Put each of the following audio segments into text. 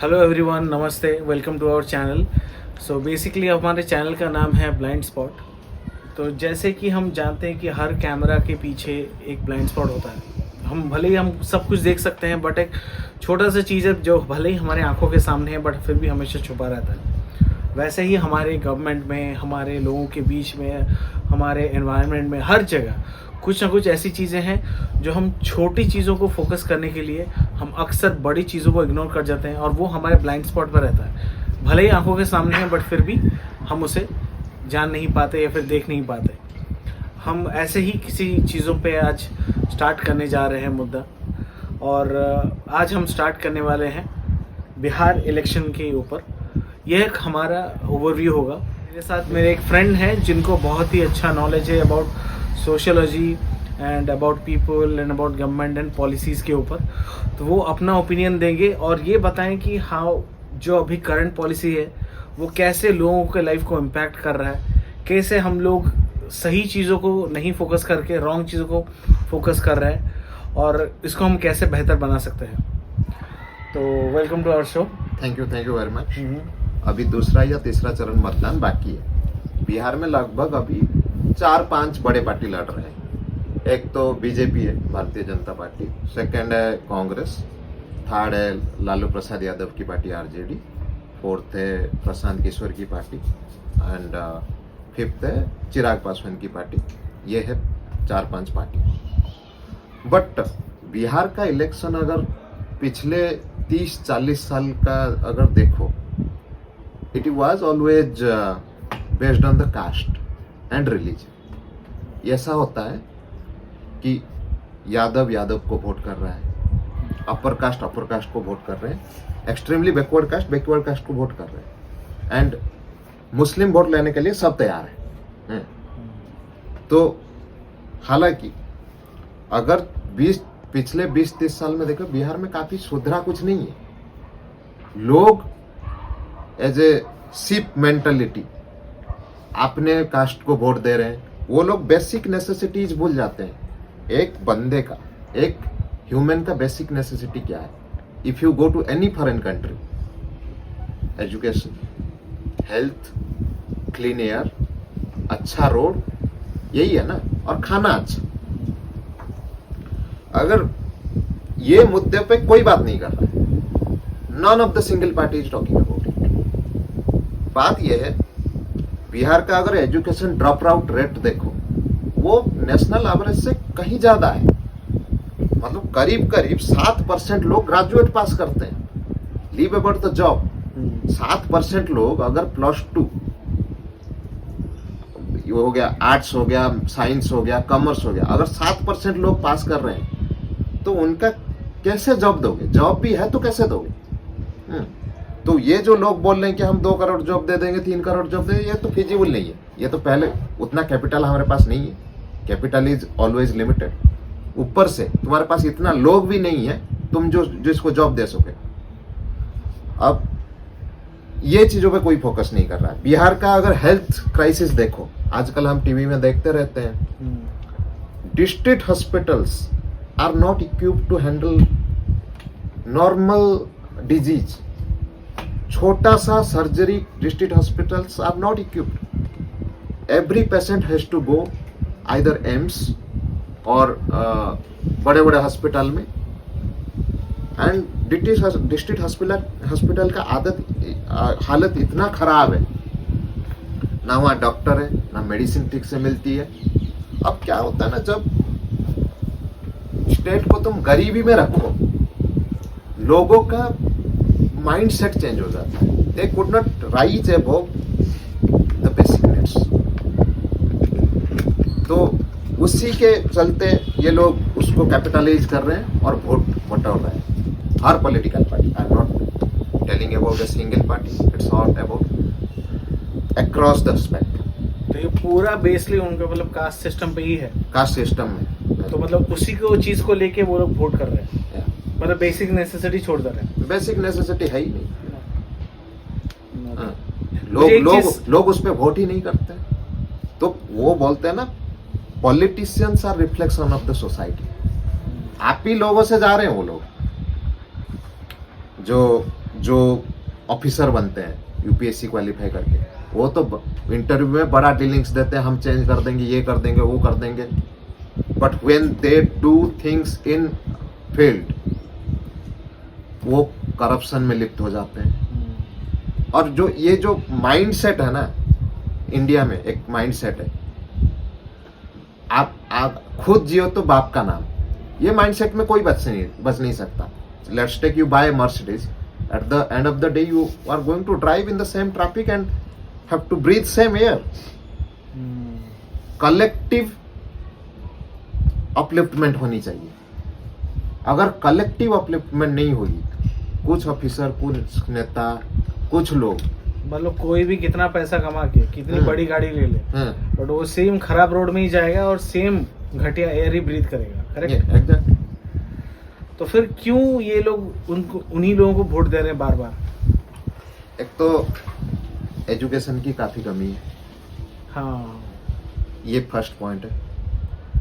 Hello everyone, नमस्ते, welcome to our channel. So basically हमारे channel का नाम है ब्लाइंड स्पॉट। तो जैसे कि हम जानते हैं कि हर कैमरा के पीछे एक ब्लाइंड स्पॉट होता है। हम भले ही हम सब कुछ देख सकते हैं, बट एक छोटा सा चीज़ है जो भले ही हमारे आंखों के सामने है बट फिर भी हमेशा छुपा रहता है। वैसे ही हमारे गवर्नमेंट में, हमारे लोगों के बीच में, हमारे एनवायरनमेंट में, हर जगह कुछ ना कुछ ऐसी चीज़ें हैं जो हम छोटी चीज़ों को फोकस करने के लिए हम अक्सर बड़ी चीज़ों को इग्नोर कर जाते हैं, और वो हमारे ब्लाइंड स्पॉट पर रहता है। भले ही आंखों के सामने है बट फिर भी हम उसे जान नहीं पाते या फिर देख नहीं पाते। हम ऐसे ही किसी चीज़ों पे आज स्टार्ट करने जा रहे हैं मुद्दा, और आज हम स्टार्ट करने वाले हैं बिहार इलेक्शन के ऊपर। यह एक हमारा ओवरव्यू होगा। मेरे साथ मेरे एक फ्रेंड हैं जिनको बहुत ही अच्छा नॉलेज है about sociology and about people and about government and policies के ऊपर। तो वो अपना ओपिनियन देंगे और ये बताएं कि हाउ जो अभी करंट पॉलिसी है वो कैसे लोगों के लाइफ को इम्पैक्ट कर रहा है, कैसे हम लोग सही चीज़ों को नहीं फोकस करके रॉन्ग चीज़ों को फोकस कर रहे हैं, और इसको हम कैसे बेहतर बना सकते हैं। तो welcome to our show. Thank you very much. अभी दूसरा या तीसरा चरण मतदान बाकी है। बिहार में लगभग अभी 4-5 बड़े पार्टी लड़ रहे हैं। एक तो बीजेपी है, भारतीय जनता पार्टी, सेकंड है कांग्रेस, थर्ड है लालू प्रसाद यादव की पार्टी आरजेडी, फोर्थ है प्रशांत किशोर की पार्टी, एंड फिफ्थ है चिराग पासवान की पार्टी। ये है 4-5 पार्टी। बट बिहार का इलेक्शन अगर पिछले 30-40 साल का अगर देखो, it was always based on the caste and religion. ऐसा होता है कि यादव को वोट कर रहा है, अपर कास्ट को वोट कर रहे हैं, एक्सट्रीमली बैकवर्ड कास्ट को वोट कर रहे हैं, एंड मुस्लिम वोट लेने के लिए सब तैयार हैं। तो हालांकि अगर पिछले 20-30 साल में देखो, बिहार में काफी सुधरा कुछ नहीं है। लोग एज ए सिप मेंटालिटी अपने कास्ट को वोट दे रहे हैं। वो लोग बेसिक नेसेसिटीज भूल जाते हैं। एक बंदे का, एक ह्यूमन का बेसिक नेसेसिटी क्या है? If you go to any foreign country, education, health, clean air, अच्छा रोड, यही है ना, और खाना अच्छा। अगर ये मुद्दे पे कोई बात नहीं कर रहा है, none of the single party is talking about it. बात यह है, बिहार का अगर एजुकेशन ड्रॉप आउट रेट देखो, वो नेशनल एवरेज से कहीं ज्यादा है। मतलब करीब 7% लोग ग्रेजुएट पास करते हैं। लीव अबाउट द जॉब, 7% लोग अगर +2 हो गया, आर्ट्स हो गया, साइंस हो गया, कॉमर्स हो गया, अगर 7% लोग पास कर रहे हैं तो उनका कैसे जॉब दोगे? जॉब भी है तो कैसे दोगे? तो ये जो लोग बोल रहे हैं कि हम 2 करोड़ जॉब दे देंगे, 3 करोड़ जॉब दे देंगे, ये तो फिजिबल नहीं है। ये तो पहले उतना कैपिटल हमारे पास नहीं है। Capital is always limited. ऊपर से तुम्हारे पास इतना लोग भी नहीं है तुम जिसको जॉब दे सके। अब ये चीजों पे कोई फोकस नहीं कर रहा है। बिहार का अगर हेल्थ क्राइसिस देखो, आजकल हम टीवी में देखते रहते हैं, district hospitals are not equipped to handle normal disease. छोटा सा surgery district hospitals are not equipped. Every patient has to go either AIIMS और बड़े बड़े हॉस्पिटल में, एंड डिस्ट्रिक्ट हॉस्पिटल का हालत इतना खराब है, ना वहाँ डॉक्टर है, ना मेडिसिन ठीक से मिलती है। अब क्या होता है ना, जब स्टेट को तुम गरीबी में रखो, लोगों का माइंड सेट चेंज हो जाता है। They could not rise above the basic needs. तो उसी के चलते ये लोग उसको कैपिटलाइज कर रहे हैं और वोट बटोर रहे हैं। हर political party, I am not telling about a single party, it's all about across the spectrum. तो ये पूरा बेसली उनका मतलब कास्ट सिस्टम पे ही है। कास्ट सिस्टम में तो मतलब उसी को चीज को लेके वो लोग वोट कर रहे हैं, मतलब बेसिक नेसेसिटी छोड़ दे रहे हैं। बेसिक नेसेसिटी है ही नहीं। लोग उस पर वोट ही नहीं करते। तो वो बोलते हैं ना, politicians are reflection of the society. आप ही लोगों से जा रहे हैं वो लोग जो जो ऑफिसर बनते हैं यूपीएससी क्वालिफाई करके, वो तो इंटरव्यू में बड़ा डीलिंग्स देते हैं, हम चेंज कर देंगे, ये कर देंगे, वो कर देंगे, but when they do things in field वो करप्शन में लिप्त हो जाते हैं। और जो ये जो माइंडसेट है ना, इंडिया में एक माइंडसेट है, आप खुद जियो तो बाप का नाम, ये माइंडसेट में कोई बच नहीं सकता। Let's take you by Mercedes, at the end of the day you are going to drive in the same traffic and have to breathe same air. Collective upliftment होनी चाहिए। अगर कलेक्टिव अपलिफ्टमेंट नहीं होगी, कुछ ऑफिसर, कुछ नेता, कुछ लोग, मतलब कोई भी कितना पैसा कमा के कितनी बड़ी गाड़ी ले ले, बट वो सेम खराब रोड में ही जाएगा और सेम घटिया एयर ही ब्रीथ करेगा। Correct, exact. तो फिर क्यों ये लोग उन्हीं लोगों को वोट दे रहे हैं बार बार? एक तो एजुकेशन की काफी कमी है, हाँ, ये फर्स्ट पॉइंट है।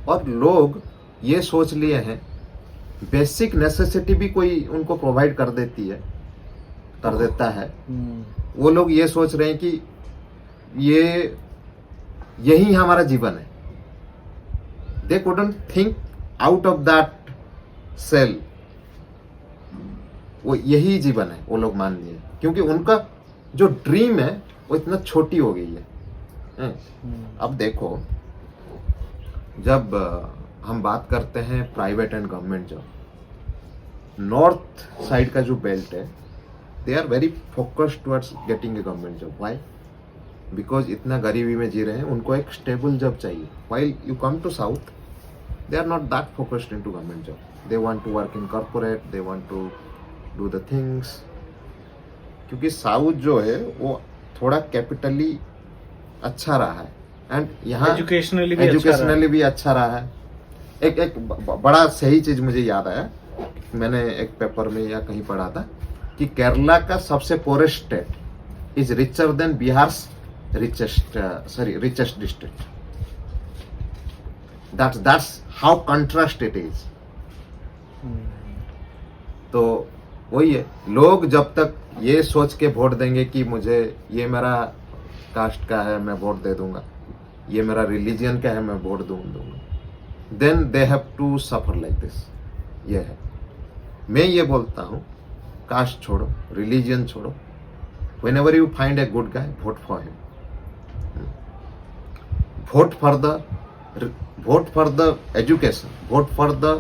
और लोग ये सोच लिए हैं बेसिक नेसेसिटी भी कोई उनको प्रोवाइड कर देता है, वो लोग ये सोच रहे हैं कि यही हमारा जीवन है। They couldn't think out of that cell, वो यही जीवन है वो लोग मान लिए, क्योंकि उनका जो ड्रीम है वो इतना छोटी हो गई है। अब देखो, जब हम बात करते हैं private and government job, north side का जो बेल्ट है, they are very focused towards getting a government job. Why? Because इतना गरीबी में जी रहे हैं, उनको एक स्टेबल जॉब चाहिए। While you come to south, they are not that focused into government job. They want to work in corporate, they want to do the things. क्योंकि साउथ जो है वो थोड़ा कैपिटली अच्छा रहा है, एंड यहाँ एजुकेशनली भी अच्छा रहा है। एक बड़ा सही चीज मुझे याद आया, मैंने एक पेपर में या कहीं पढ़ा था कि केरला का सबसे poorest state is richer than Bihar richest district. That's how contrast it is. तो वही है, लोग जब तक ये सोच के वोट देंगे कि मुझे ये मेरा कास्ट का है मैं वोट दे दूंगा, ये मेरा रिलीजियन का है मैं वोट दूंगा, then they have to suffer like this. ये है, मैं ये बोलता हूँ, कास्ट छोड़ो, रिलीजियन छोड़ो, whenever you find a good guy, vote for him. Vote for the education, vote for the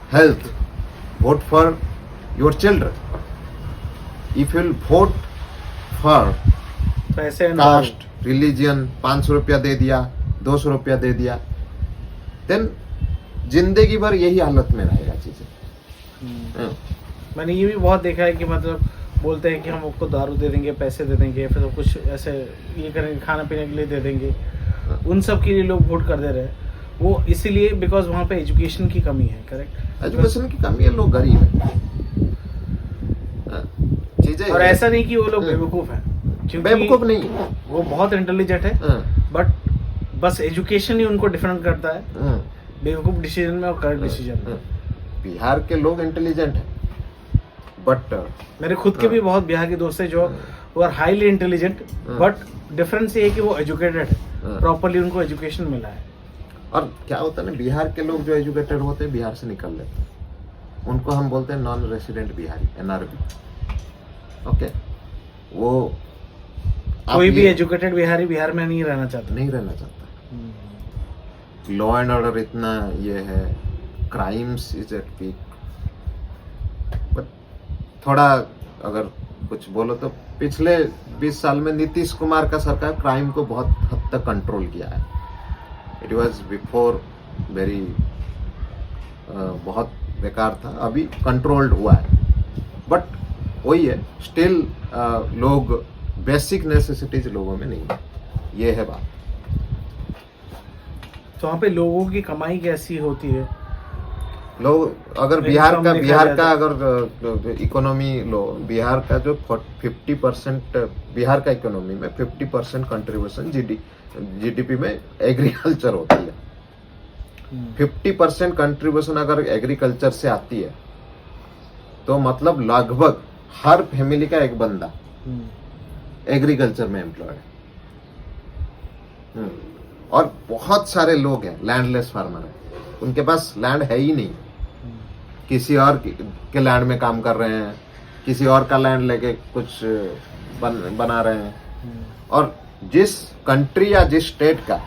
health, vote for your children. If you vote for caste, religion, 500 रुपया दे दिया, 200 रुपया दे दिया, then जिंदगी भर यही हालत में रहेगा चीजें। मैंने ये भी बहुत देखा है कि मतलब बोलते हैं कि हम आपको दारू दे देंगे, पैसे दे देंगे, फिर तो कुछ ऐसे ये करेंगे, खाना पीने के लिए दे देंगे, उन सब के लिए लोग वोट कर दे रहे हैं। वो इसीलिए बिकॉज वहाँ पे एजुकेशन की कमी है। करेक्ट, एजुकेशन की कमी है, लोग गरीब है, चीजें। और ऐसा नहीं कि वो लोग बेवकूफ हैं, बेवकूफ नहीं, वो बहुत इंटेलिजेंट है, बट बस एजुकेशन ही उनको डिफरेंट करता है बेवकूफ डिसीजन में और करेक्ट डिसीजन में। बिहार के लोग इंटेलिजेंट हैं, बट मेरे खुद के भी बहुत बिहार के दोस्त हैं जो वो are highly intelligent, but difference ये है कि वो एजुकेटेड है, प्रॉपर्ली उनको एजुकेशन मिला है। और क्या होता है ना, बिहार के लोग जो एजुकेटेड होते हैं बिहार से निकल लेते हैं, उनको हम बोलते हैं non resident Bihari, NRB। Okay, वो कोई भी एजुकेटेड बिहारी बिहार में नहीं रहना चाहता। लॉ एंड ऑर्डर इतना ये है, crimes is at peak, but थोड़ा अगर कुछ बोलो तो पिछले 20 साल में नीतीश कुमार का सरकार क्राइम को बहुत हद तक कंट्रोल किया है। इट वाज बिफोर वेरी बहुत बेकार था, अभी कंट्रोल्ड हुआ है, बट वही है, स्टिल लोग बेसिक नेसेसिटीज लोगों में नहीं है, ये है बात। तो वहाँ पे लोगों की कमाई कैसी होती है? लोग अगर बिहार का अगर इकोनॉमी लो, बिहार का जो 50% बिहार का इकोनॉमी में 50% कंट्रीब्यूशन जीडीपी में एग्रीकल्चर होती है। 50% कंट्रीब्यूशन अगर एग्रीकल्चर से आती है तो मतलब लगभग हर फैमिली का एक बंदा एग्रीकल्चर में एम्प्लॉयड है। और बहुत सारे लोग हैं लैंडलेस फार्मर है, उनके पास लैंड है ही नहीं, किसी और के लैंड में काम कर रहे हैं, किसी और का लैंड लेके कुछ बना रहे हैं। और जिस कंट्री या जिस स्टेट का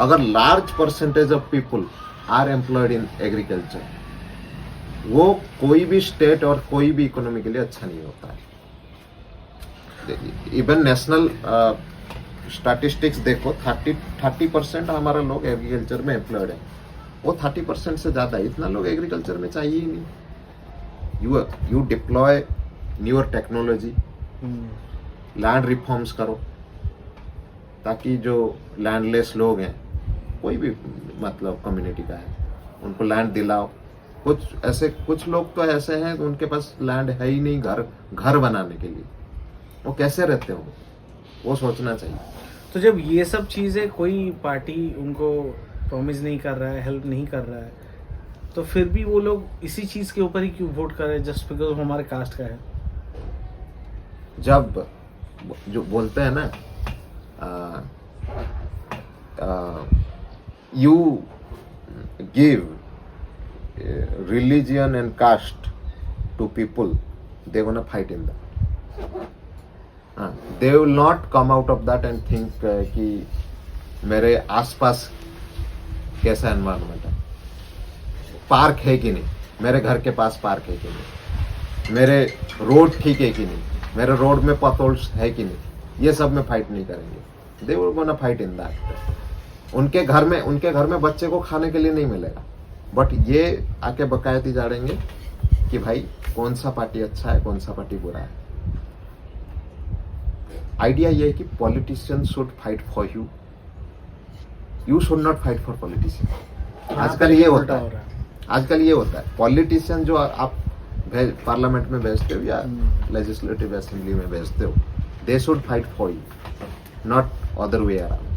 अगर large percentage of people are employed in agriculture, वो कोई भी स्टेट और कोई भी इकोनॉमी के लिए अच्छा नहीं होता है। इवन नेशनल स्टैटिस्टिक्स देखो, 30% हमारा लोग एग्रीकल्चर में एम्प्लॉयड है। वो 30% से ज़्यादा, इतना लोग एग्रीकल्चर में चाहिए ही नहीं। You deploy newer technology, land reforms करो, ताकि जो लैंडलेस लोग हैं, कोई भी मतलब कम्युनिटी का है, उनको लैंड दिलाओ। कुछ लोग तो ऐसे हैं कि उनके पास लैंड है ही नहीं घर बनाने के लिए, वो कैसे रहते हो, वो सोचना चाहिए। तो जब ये सब चीज़ें कोई पार्टी उनको प्रॉमिस नहीं कर रहा है, हेल्प नहीं कर रहा है, तो फिर भी वो लोग इसी चीज़ के ऊपर ही क्यों वोट कर रहे हैं, जस्ट बिकॉज हमारे कास्ट का है? जब जो बोलते हैं ना, you give religion and caste to people, they gonna fight in that. They will not come out of that and think कि मेरे आसपास कैसा एनवायरनमेंट है, पार्क है कि नहीं, मेरे घर के पास पार्क है कि नहीं, मेरे रोड ठीक है कि नहीं, मेरे रोड में पथोल्स है कि नहीं, ये सब में फाइट नहीं करेंगे। They will gonna fight in that. उनके घर में बच्चे को खाने के लिए नहीं मिलेगा, बट ये आके बकायती जानेंगे कि भाई कौन सा पार्टी अच्छा है, कौन सा पार्टी बुरा है। आइडिया ये है कि politician should fight for you, you should not fight for politician. आजकल ये होता है पॉलिटिशियन जो आप पार्लियामेंट में भेजते हो या लेजिस्लेटिव असेंबली में भेजते हो, they should fight for you, not other way around.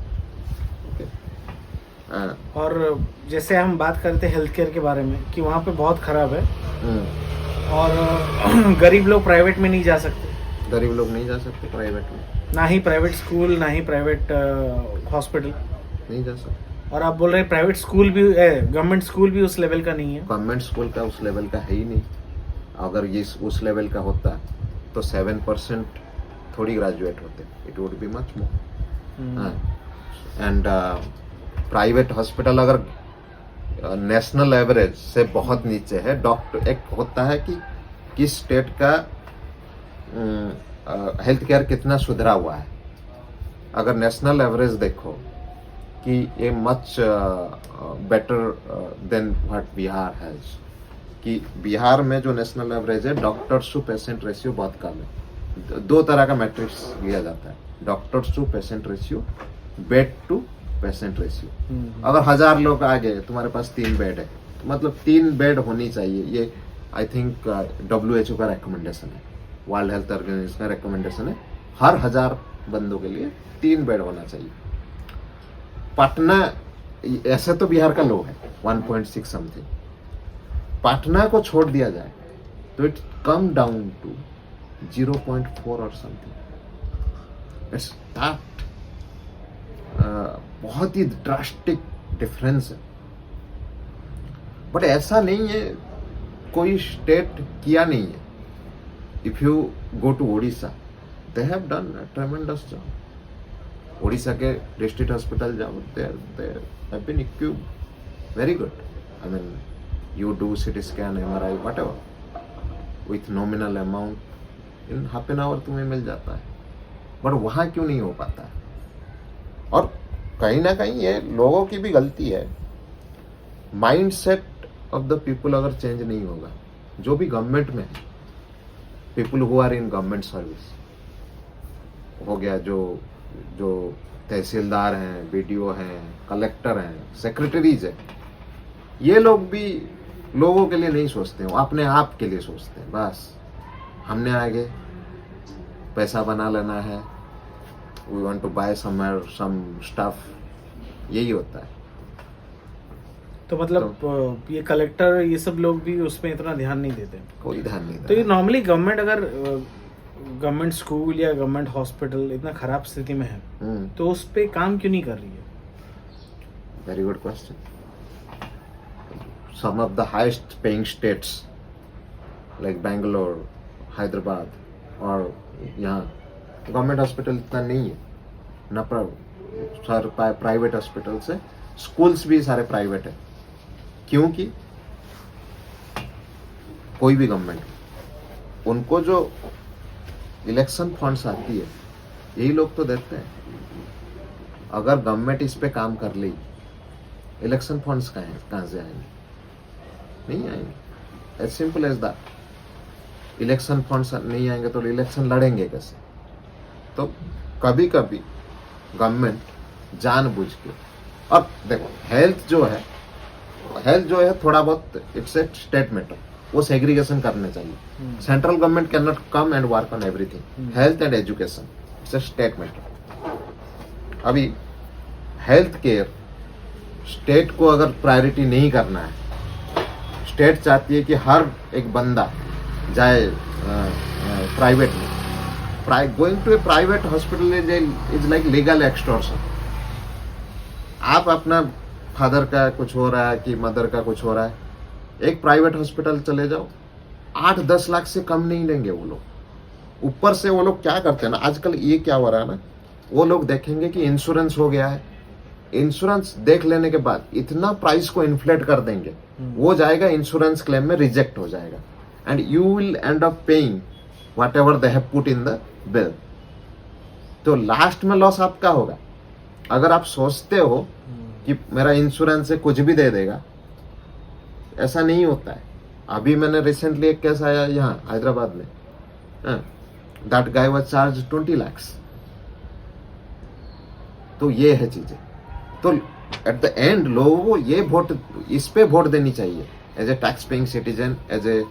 और जैसे हम बात करते हैं हेल्थ केयर के बारे में कि वहाँ पे बहुत खराब है, और गरीब लोग प्राइवेट में नहीं जा सकते, प्राइवेट में, ना ही प्राइवेट स्कूल, ना ही प्राइवेट हॉस्पिटल नहीं जा सकते। और आप बोल रहे हैं प्राइवेट स्कूल भी, गवर्नमेंट स्कूल भी उस लेवल का नहीं है। गवर्नमेंट स्कूल का उस लेवल का है ही नहीं। अगर ये उस लेवल का होता तो 7% थोड़ी ग्रेजुएट होते, it would be much more. And private hospital अगर नेशनल एवरेज से बहुत नीचे है, डॉक्टर एक होता है कि किस स्टेट का हेल्थ केयर कितना सुधरा हुआ है। अगर नेशनल एवरेज देखो कि ये much better than what Bihar has, कि बिहार में जो नेशनल एवरेज है डॉक्टर्स टू पेशेंट रेशियो बहुत कम है। दो तरह का मैट्रिक्स लिया जाता है, doctors to patient ratio, bed to patient ratio. अगर 1000 लोग आ गए, तुम्हारे पास 3 बेड है, तो मतलब 3 बेड होनी चाहिए। ये आई थिंक WHO का रिकमेंडेशन है, वर्ल्ड हेल्थ ऑर्गेनाइजेशन का रिकमेंडेशन है, हर 1000 बंदों के लिए 3 बेड होना चाहिए। पटना, ऐसे तो बिहार का लो है 1.6 समथिंग, पटना को छोड़ दिया जाए तो इट कम डाउन टू 0.4 और समथिंग। इट्स दैट बहुत ही ड्रास्टिक डिफरेंस है। बट ऐसा नहीं है कोई स्टेट किया नहीं है। If you go to Odisha, they have done tremendous job. Odisha के डिस्ट्रिक्ट हॉस्पिटल जाओ, they have been equipped very good. I mean you do CT scan, MRI, whatever, with nominal amount, in half an hour तुम्हें मिल जाता है। But वहाँ क्यों नहीं हो पाता है? और कहीं ना कहीं ये लोगों की भी गलती है। Mind set of the people अगर चेंज नहीं होगा, जो भी गवर्नमेंट में है, people who are in government service हो गया, जो तहसीलदार हैं, BDO हैं, कलेक्टर हैं, सेक्रेटरीज हैं, ये लोग भी लोगों के लिए नहीं सोचते, वो अपने आप के लिए सोचते हैं। बस हमने आगे पैसा बना लेना है, we want to buy somewhere some stuff, यही होता है। तो मतलब ये कलेक्टर ये सब लोग भी उसमें इतना ध्यान नहीं देते। कोई ध्यान नहीं तो ये देता। नॉर्मली गवर्नमेंट अगर गवर्नमेंट स्कूल या गवर्नमेंट हॉस्पिटल इतना खराब स्थिति में है तो उस पे काम क्यों नहीं कर रही है? Very good question. Some of the highest paying states like Bangalore, Hyderabad और यहाँ गवर्नमेंट हॉस्पिटल इतना नहीं है ना, सारे प्राइवेट हॉस्पिटल से, स्कूल्स भी सारे प्राइवेट है। क्योंकि कोई भी गवर्नमेंट उनको जो इलेक्शन फंड्स आती है यही लोग तो देते हैं। अगर गवर्नमेंट इस पे काम कर ली, इलेक्शन फंड्स कहाँ से आएंगे? नहीं आएंगे। As simple as that. Election funds नहीं आएंगे तो इलेक्शन लड़ेंगे कैसे? तो कभी कभी गवर्नमेंट जानबूझ के, अब देखो हेल्थ जो है थोड़ा बहुत इट्स ए स्टेट मैटर, वो सेग्रीगेशन करने चाहिए। Central government can not come and work on everything. Health and education it's a state matter. अभी हेल्थ केयर स्टेट को अगर प्रायोरिटी नहीं करना है, स्टेट चाहती है कि हर एक बंदा जाए प्राइवेट में, going to a private hospital is like legal extortion. आप अपना फादर का कुछ हो रहा है कि मदर का कुछ हो रहा है, एक प्राइवेट हॉस्पिटल चले जाओ, 8-10 लाख से कम नहीं लेंगे वो लोग। ऊपर से वो लोग क्या करते हैं ना, आजकल ये क्या हो रहा है ना, वो लोग देखेंगे कि इंश्योरेंस हो गया है, इंश्योरेंस देख लेने के बाद इतना प्राइस को इन्फ्लेट कर देंगे, वो जाएगा इंश्योरेंस क्लेम में रिजेक्ट हो जाएगा, and you will end up paying what ever they have put in the bill. तो लास्ट में लॉस आपका होगा। अगर आप सोचते हो कि मेरा इंश्योरेंस से कुछ भी दे देगा, ऐसा नहीं होता है। अभी मैंने रिसेंटली एक केस आया यहाँ हैदराबाद में, that guy was charge 20 lakh. तो ये है चीजें। तो एट द एंड लोगों को ये इस पे वोट देनी चाहिए as a tax paying citizen, as a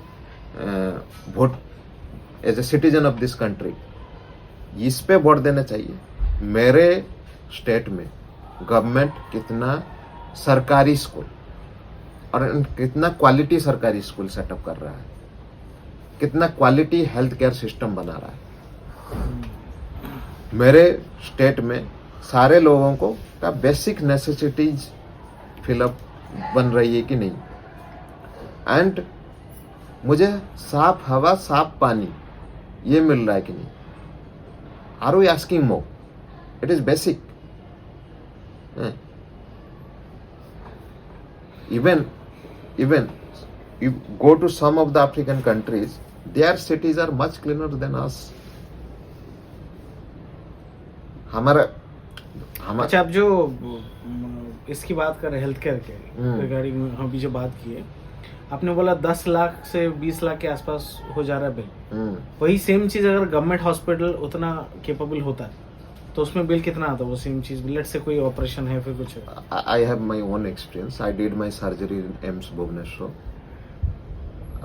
citizen of this country. इस पे वोट देना चाहिए। मेरे स्टेट में गवर्नमेंट कितना सरकारी स्कूल और कितना क्वालिटी सरकारी स्कूल सेटअप कर रहा है, कितना क्वालिटी हेल्थ केयर सिस्टम बना रहा है। मेरे स्टेट में सारे लोगों को का बेसिक नेसेसिटीज फिलअप बन रही है कि नहीं, एंड मुझे साफ हवा, साफ पानी ये मिल रहा है कि नहीं। Are we asking more? It is basic. even you go to some of the African countries, their cities are much cleaner than us. अच्छा, आप जो इसकी बात कर रहे हैं हेल्थ केयर के रिगार्डिंग, अभी जो बात की है आपने बोला 10 लाख से 20 लाख के आसपास हो जा रहा है बिल। वही सेम चीज अगर गवर्नमेंट हॉस्पिटल उतना केपेबल होता है तो उसमें बिल कितना आता है? वो सेम चीज, लेट्स से कोई ऑपरेशन है, फिर कुछ है। I have my own experience. I did my surgery in AIIMS Bhubaneswar.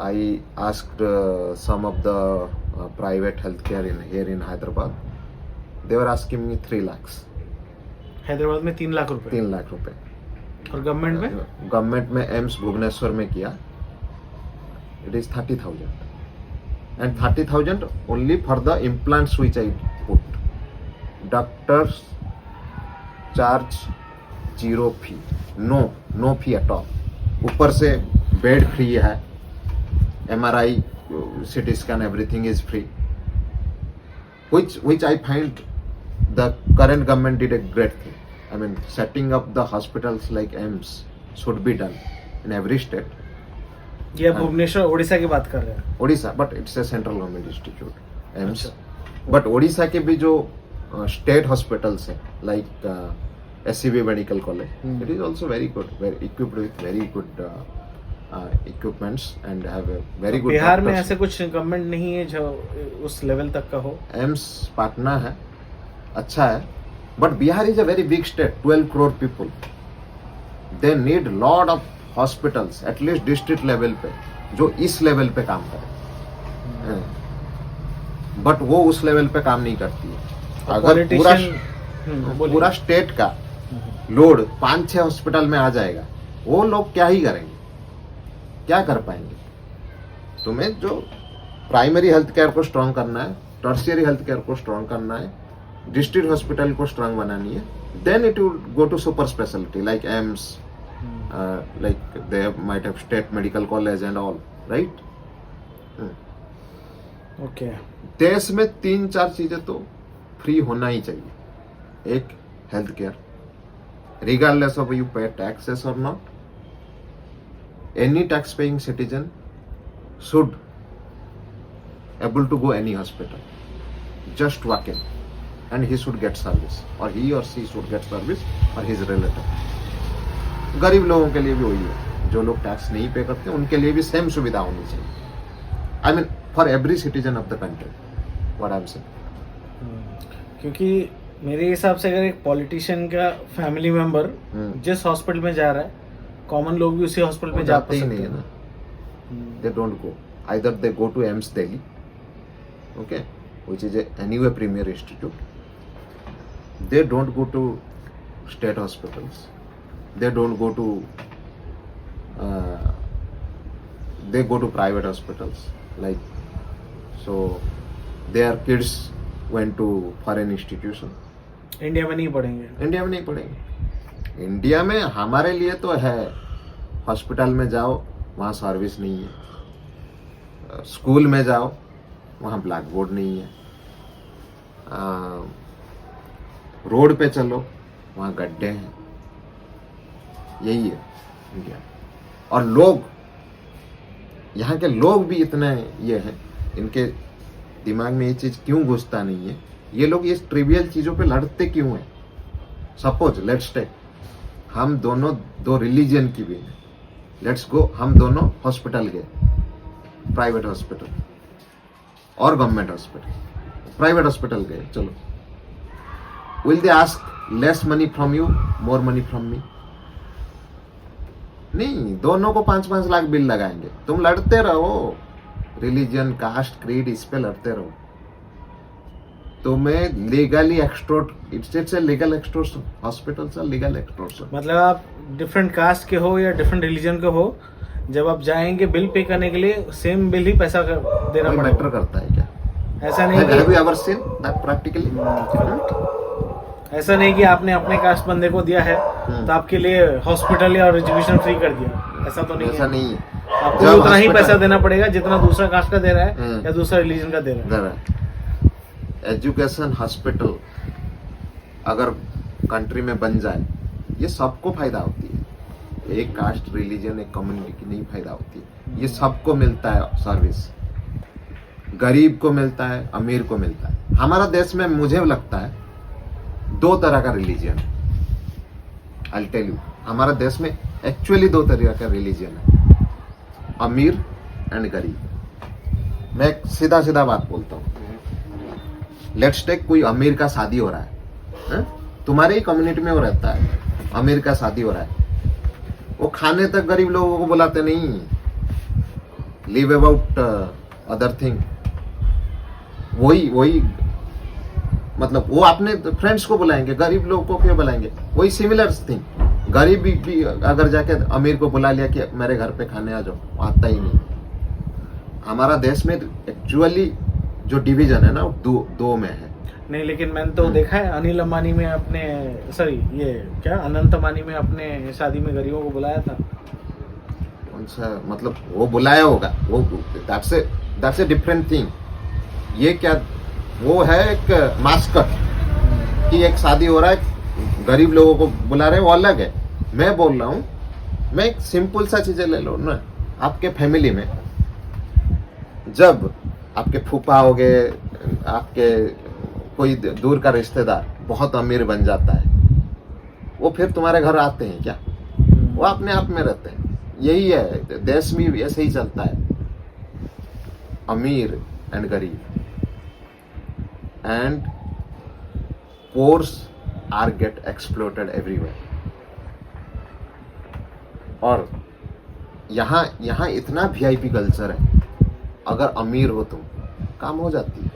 I asked some of the private health care in Hyderabad. They were asking me 3 lakh. Hyderabad में 3 लाख रुपए? 3 लाख रुपए। और गवर्नमेंट में? गवर्नमेंट में एम्स भुवनेश्वर में किया, it is 30,000 and 30,000 only for the implants which I put. Doctors charge 0 fee, no fee at all. ऊपर से बेड फ्री है, MRI, CT scan, everything is free, which I find the current government did a great thing. I mean, setting up the hospitals like AIIMS should be done in every state. ये भुवनेश्वर उड़ीसा की बात कर रहे हैं? Orissa, but it's a central government institute AIIMS। But Orissa के भी जो state hospitals है like SCB medical college, it is also very good, very equipped with very good equipments and have a very good. Bihar में ऐसे कुछ गवर्नमेंट नहीं है जो उस लेवल तक का हो? AIIMS पाटना है, अच्छा है, but Bihar is a very big state, 12 crore people. They need lot of hospitals at least district level पे जो इस लेवल पे काम करे, बट वो उस लेवल पे काम नहीं करती है। अगर पूरा स्टेट का लोड 5-6 हॉस्पिटल में आ जाएगा वो लोग क्या ही करेंगे, क्या कर पाएंगे? तुम्हें जो प्राइमरी हेल्थ केयर को स्ट्रॉन्ग करना है, टर्शियरी हेल्थ केयर को स्ट्रॉन्ग करना है, डिस्ट्रिक्ट हॉस्पिटल को स्ट्रॉन्ग बनानी है, then it will go to super speciality like AIIMS, like they might have state medical college and all, right? Okay देश में 3-4 चीजें तो फ्री होना ही चाहिए. एक, health care, regardless of you pay taxes or not, any tax paying citizen should able to go any hospital, just walk in and he should get service, or he or she should get service, or his relative. गरीब लोगों के लिए भी वही है, जो लोग tax नहीं पे करते उनके लिए भी सेम सुविधा होनी चाहिए. I mean for every citizen of the country, what I am saying. क्योंकि मेरे हिसाब से अगर एक पॉलिटिशियन का फैमिली मेंबर जिस हॉस्पिटल में जा रहा है, कॉमन लोग भी उसी हॉस्पिटल में जा जाते ही नहीं है ना. They don't go, either they go to AIIMS Delhi, okay, which is anyway premier institute. They don't go to state hospitals, they don't go to they go to private hospitals, like, so their kids went to foreign institution. India में नहीं पढ़ेंगे. India में नहीं पढ़ेंगे. India में हमारे लिए तो है, हॉस्पिटल में जाओ वहाँ सर्विस नहीं है, स्कूल में जाओ वहाँ ब्लैक बोर्ड नहीं है, रोड पे चलो वहाँ गड्ढे हैं. यही है इंडिया. और लोग, यहाँ के लोग भी इतने ये हैं, इनके दिमाग में ये चीज क्यों घुसता नहीं है, ये लोग ये ट्रिवियल चीजों पे लड़ते क्यों हैं. सपोज लेट्स टेक, हम दोनों दो रिलीजन की भी हैं, लेट्स गो, हम दोनों हॉस्पिटल गए, प्राइवेट हॉस्पिटल और गवर्नमेंट हॉस्पिटल. प्राइवेट हॉस्पिटल गए, चलो, will they ask less money from you, more money from me? नहीं, दोनों को 5-5 लाख बिल लगाएंगे. तुम लड़ते रहो, रिलीजन, कास्ट, क्रीड, इस पे लड़ते रहो. तुम्हें legally extort, it's a legal extortion. Hospitals are legal extortion. मतलब आप डिफरेंट कास्ट के हो या डिफरेंट रिलीजन के हो, जब आप जाएंगे बिल पे करने के लिए, सेम बिल ही पैसा देना पड़ेगा. मैटर करता है क्या? ऐसा नहीं कि have you ever seen that practically? ऐसा नहीं कि आपने अपने कास्ट बंदे को दिया है तो आपके लिए हॉस्पिटल या एजुकेशन फ्री कर दिया. ऐसा तो नहीं ऐसा है. नहीं है. आपको भी उतना ही पैसा देना पड़ेगा जितना दूसरा कास्ट का दे रहा है या दूसरा रिलीजन का दे रहा है. एजुकेशन, हॉस्पिटल अगर कंट्री में बन जाए, ये सबको फायदा होती है. एक कास्ट, रिलीजन, एक कम्युनिटी की नहीं फायदा होती है. ये सबको मिलता है सर्विस. गरीब को मिलता है, अमीर को मिलता है. हमारा देश में मुझे लगता है 2 तरह का रिलीजन है. आई टेल यू, हमारा देश में एक्चुअली 2 तरह का रिलीजन है, अमीर एंड गरीब. मैं एक सीधा सीधा बात बोलता हूँ. लेट्स टेक, कोई अमीर का शादी हो रहा है, तुम्हारे ही कम्युनिटी में वो रहता है, अमीर का शादी हो रहा है, वो खाने तक गरीब लोगों को बुलाते नहीं, लीव अबाउट अदर थिंग. वही मतलब वो अपने फ्रेंड्स को बुलाएंगे, गरीब लोगों को क्यों बुलाएंगे? वही सिमिलर थिंग. गरीब भी अगर जाके अमीर को बुला लिया कि मेरे घर पे खाने आ जाओ, आता ही नहीं. हमारा देश में एक्चुअली जो डिवीजन है ना, वो दो में है. नहीं, लेकिन मैंने तो देखा है अनिल अंबानी में अपने, सॉरी ये क्या, अनंत अंबानी में अपने शादी में गरीबों को बुलाया था. कौन सा, मतलब वो बुलाया होगा, वो दैट्स ए डिफरेंट थिंग. ये क्या, वो है एक मास्कट कि एक शादी हो रहा है, गरीब लोगों को बुला रहे हैं, वो अलग है. मैं बोल रहा हूँ, मैं एक सिंपल सा चीजें ले लो ना. आपके फैमिली में जब आपके फूफा हो गए, आपके कोई दूर का रिश्तेदार बहुत अमीर बन जाता है, वो फिर तुम्हारे घर आते हैं क्या? वो अपने आप में रहते हैं. यही है, देश में ऐसे ही चलता है, अमीर एंड गरीब. and poors are get exploited everywhere. और यहाँ इतना वीआईपी कल्चर है, अगर अमीर हो तुम, काम हो जाती है.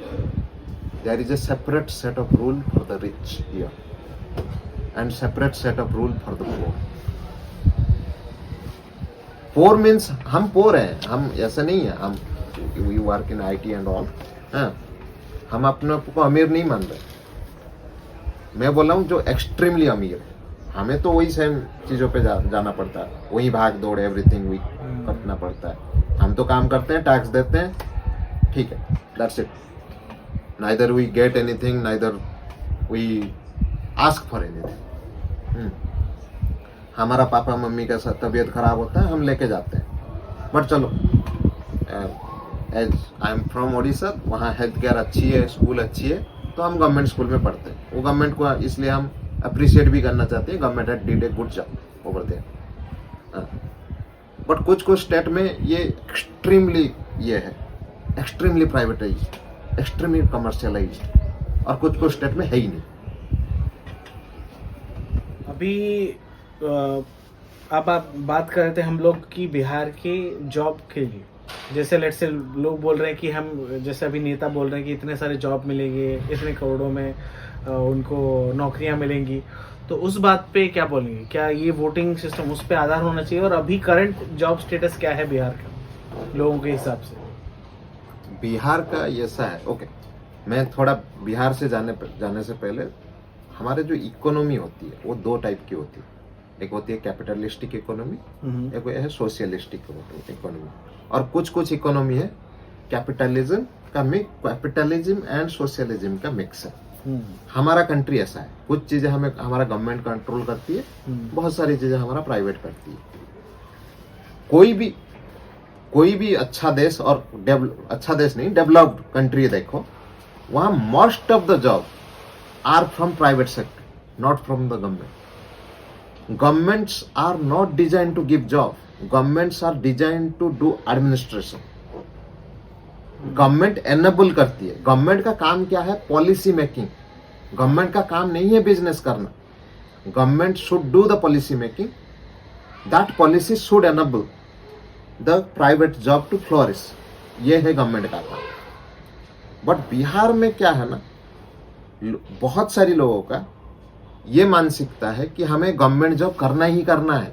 There is a separate set of rule for the rich here and separate set of rule for the poor. Poor means हम पोर हैं, हम ऐसा नहीं है, हम we work in IT and all, हम अपने को अमीर नहीं मान रहे। मैं बोल रहा हूँ जो एक्सट्रीमली अमीर है, हमें तो वही सेम चीजों पे जाना पड़ता है, वही भाग दौड़ एवरीथिंग वी करना पड़ता है। हम तो काम करते हैं, टैक्स देते हैं, ठीक है, that's it. Neither we get anything, neither we ask for anything. हमारा पापा मम्मी का तबीयत खराब होता है, हम लेके जाते हैं। बट चलो, as I am from Odisha, वहाँ हेल्थ केयर अच्छी है, स्कूल अच्छी है, तो हम गवर्नमेंट स्कूल में पढ़ते हैं। वो गवर्नमेंट को इसलिए हम अप्रिशिएट भी करना चाहते हैं, government had did a good job over there. But कुछ कुछ स्टेट में ये एक्सट्रीमली ये है, एक्सट्रीमली प्राइवेटाइज, एक्सट्रीमली कमर्शियलाइज, और कुछ कुछ स्टेट में है ही नहीं। अभी अब आप बात कर रहे थे हम लोग की बिहार के जॉब के लिए, जैसे लेट्स से लोग बोल रहे हैं कि हम, जैसे अभी नेता बोल रहे हैं कि इतने सारे जॉब मिलेंगे, इतने करोड़ों में उनको नौकरियां मिलेंगी, तो उस बात पे क्या बोलेंगे? क्या ये वोटिंग सिस्टम उस पे आधार होना चाहिए? और अभी करंट जॉब स्टेटस क्या है बिहार का लोगों के हिसाब से? बिहार का ऐसा है, ओके, मैं थोड़ा बिहार से जाने से पहले, हमारे जो इकोनॉमी होती है वो दो टाइप की होती है। एक होती है कैपिटलिस्टिक इकोनॉमी, एक है सोशलिस्टिक इकोनॉमी, और कुछ कुछ इकोनॉमी है कैपिटलिज्म का मिक्स, कैपिटलिज्म एंड सोशलिज्म का मिक्स है। हमारा कंट्री ऐसा है, कुछ चीजें हमें हमारा गवर्नमेंट कंट्रोल करती है, बहुत सारी चीजें हमारा प्राइवेट करती है। कोई भी अच्छा देश, और अच्छा देश नहीं, डेवलप्ड कंट्री देखो, वहां most of the job are from private sector, not from the government. Governments are not design to give job, governments are design to do administration. Government enable करती है। गवर्नमेंट का काम क्या है? Policy making. गवर्नमेंट का काम नहीं है बिजनेस करना। Government should do the policy making, that policy should enable the private job to flourish. ये है गवर्नमेंट का काम। बट बिहार में क्या है ना, बहुत सारी लोगों का ये मानसिकता है कि हमें गवर्नमेंट जॉब करना ही करना है।